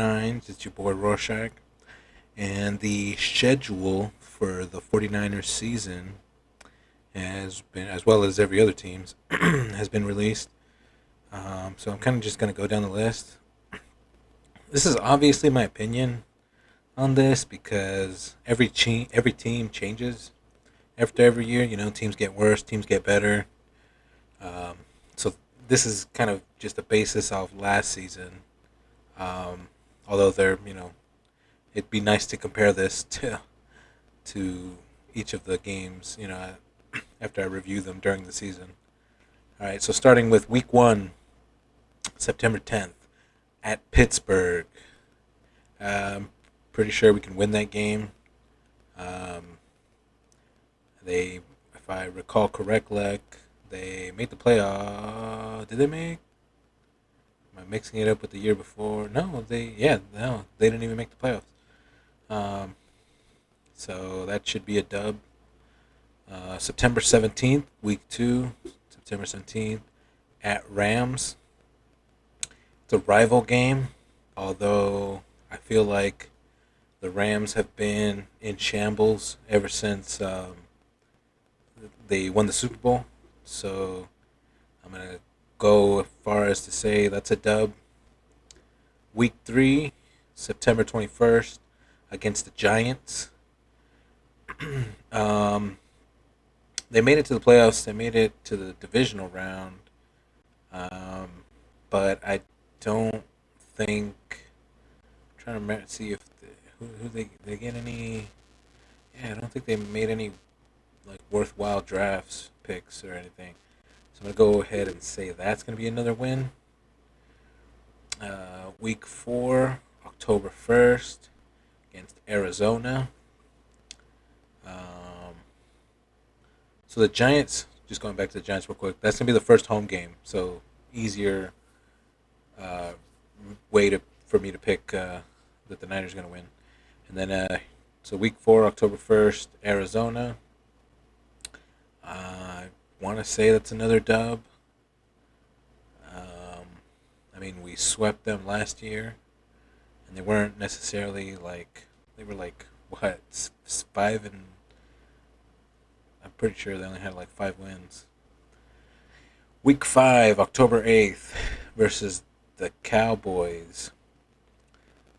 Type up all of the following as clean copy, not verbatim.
FourNines. It's your boy Rorschach. And the schedule for the 49ers season has been, as well as every other team's, has been released. So I'm kind of just going to go down the list. This is obviously my opinion on this because every team changes after every year. You know, teams get worse, teams get better. Um, so this is kind of just the basis of last season. Um, Although it'd be nice to compare this to each of the games. After I review them during the season. All right, so starting with Week 1, September 10th, at Pittsburgh. I'm pretty sure we can win that game. Um, they, if I recall correctly, they made the playoff. Did they make? Am I mixing it up with the year before? No, they didn't even make the playoffs. Um, so that should be a dub. September 17th, Week 2, September 17th, at Rams. It's a rival game, although I feel like the Rams have been in shambles ever since they won the Super Bowl. So I'm going to go as far as to say that's a dub. Week 3, September 21st, against the Giants. um, they made it to the playoffs. They made it to the divisional round. Um, but I don't think. I'm trying to see if who they get any. Yeah, I don't think they made any like worthwhile drafts picks or anything. So I'm gonna go ahead and say that's gonna be another win. Week 4, October 1st, against Arizona. Um, so the Giants, just going back to the Giants real quick, that's gonna be the first home game. So easier uh, way for me to pick that the Niners are gonna win. And then so Week 4, October 1st, Arizona. I want to say that's another dub. Um, I mean, we swept them last year, and they weren't necessarily like they were like what 5 and I'm pretty sure they only had like 5 wins. Week 5, October 8th, versus the Cowboys.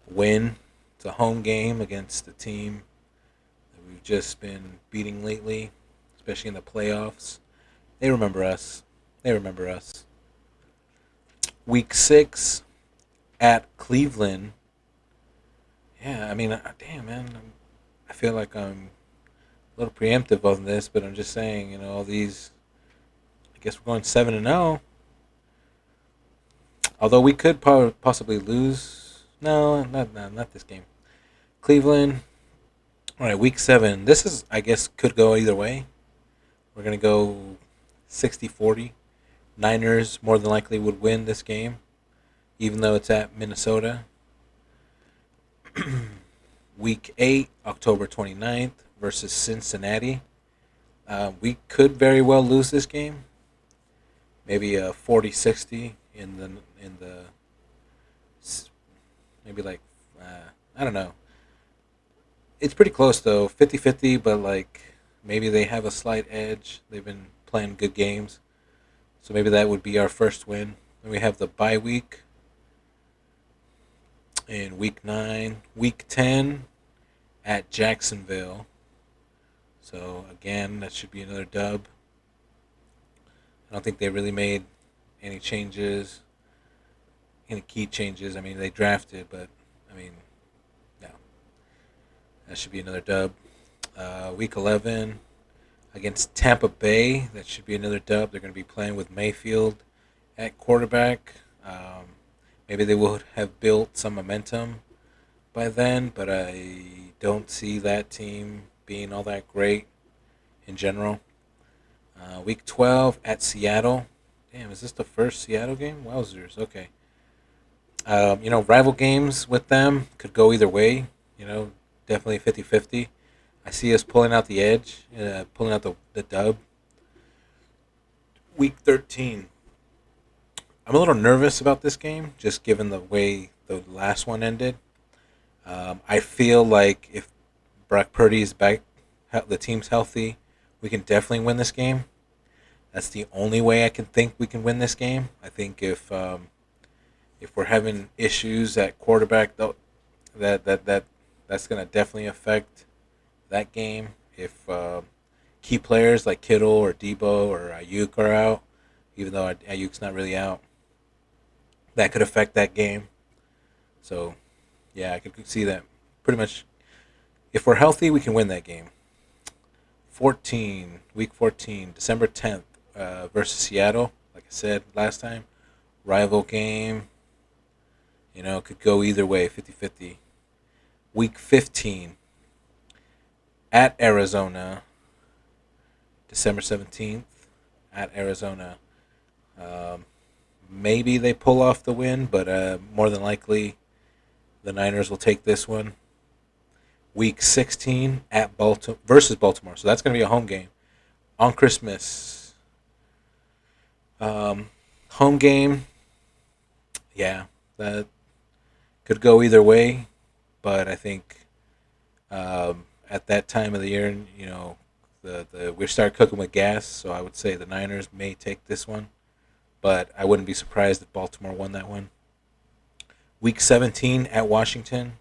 Win. It's a home game against the team that we've just been beating lately, especially in the playoffs. They remember us. They remember us. Week 6 at Cleveland. Yeah, I mean, damn, man. I feel like I'm a little preemptive on this, but I'm just saying, all these. I guess we're going 7-0. Although we could possibly lose. No, not this game. Cleveland. All right, Week 7. This is, I guess, could go either way. We're going to go 60-40. Niners more than likely would win this game, even though it's at Minnesota. Week 8, October 29th, versus Cincinnati. We could very well lose this game. Maybe a 40-60 in the maybe like I don't know. It's pretty close though, 50-50, but like maybe they have a slight edge. They've been playing good games. So maybe that would be our first win. Then we have the bye week in Week 9. Week 10 at Jacksonville. So again, that should be another dub. I don't think they really made any changes, any key changes. I mean, they drafted, but I mean, no. That should be another dub. Week 11 against Tampa Bay. That should be another dub. They're going to be playing with Mayfield at quarterback. Maybe they would have built some momentum by then, but I don't see that team being all that great in general. Week 12 at Seattle. Damn, is this the first Seattle game? Wowzers. Okay. Rival games with them could go either way. Definitely 50-50. I see us pulling out the edge, pulling out the dub. Week 13. I'm a little nervous about this game, just given the way the last one ended. I feel like if Brock Purdy is back, the team's healthy, we can definitely win this game. That's the only way I can think we can win this game. I think if we're having issues at quarterback, though, that's gonna definitely affect that game. If key players like Kittle or Debo or Ayuk are out, even though Ayuk's not really out, that could affect that game. So, yeah, I could see that pretty much. If we're healthy, we can win that game. 14, week 14, December 10th, versus Seattle. Like I said last time, rival game. Could go either way, 50-50. Week 15, at Arizona, December 17th, at Arizona. Um, Maybe they pull off the win, but more than likely the Niners will take this one. Week 16 at Baltimore versus Baltimore. So that's going to be a home game on Christmas. Home game, yeah, that could go either way, but I think at that time of the year, we start cooking with gas. So I would say the Niners may take this one, but I wouldn't be surprised if Baltimore won that one. Week 17 at Washington.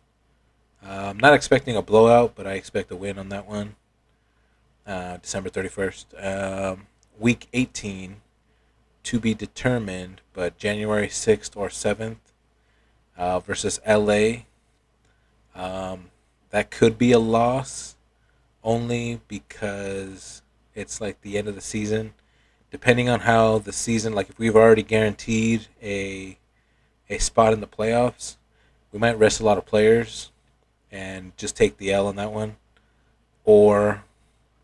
I'm not expecting a blowout, but I expect a win on that one. December 31st. Week 18, to be determined, but January 6th or 7th, versus LA. That could be a loss only because it's like the end of the season. Depending on how the season, like if we've already guaranteed a spot in the playoffs, we might rest a lot of players and just take the L on that one. Or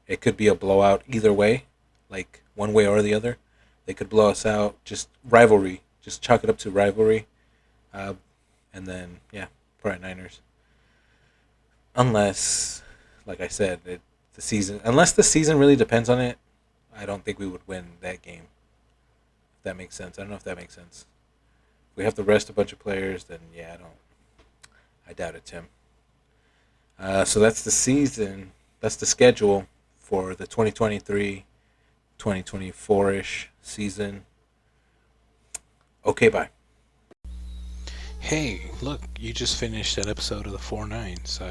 it could be a blowout either way, like one way or the other. They could blow us out, just rivalry, just chalk it up to rivalry. And then, yeah, probably Niners. Unless, like I said, unless the season really depends on it, I don't think we would win that game. If that makes sense. I don't know if that makes sense. If we have to rest a bunch of players, then yeah, I doubt it, Tim. So that's the season. That's the schedule for the 2023-2024-ish season. Okay, bye. Hey, look, you just finished that episode of the FourNines.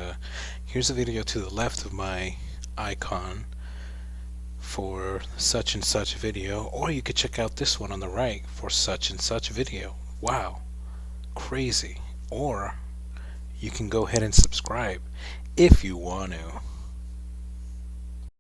Here's a video to the left of my icon for such and such video, or you could check out this one on the right for such and such video. Wow, crazy. Or you can go ahead and subscribe if you want to.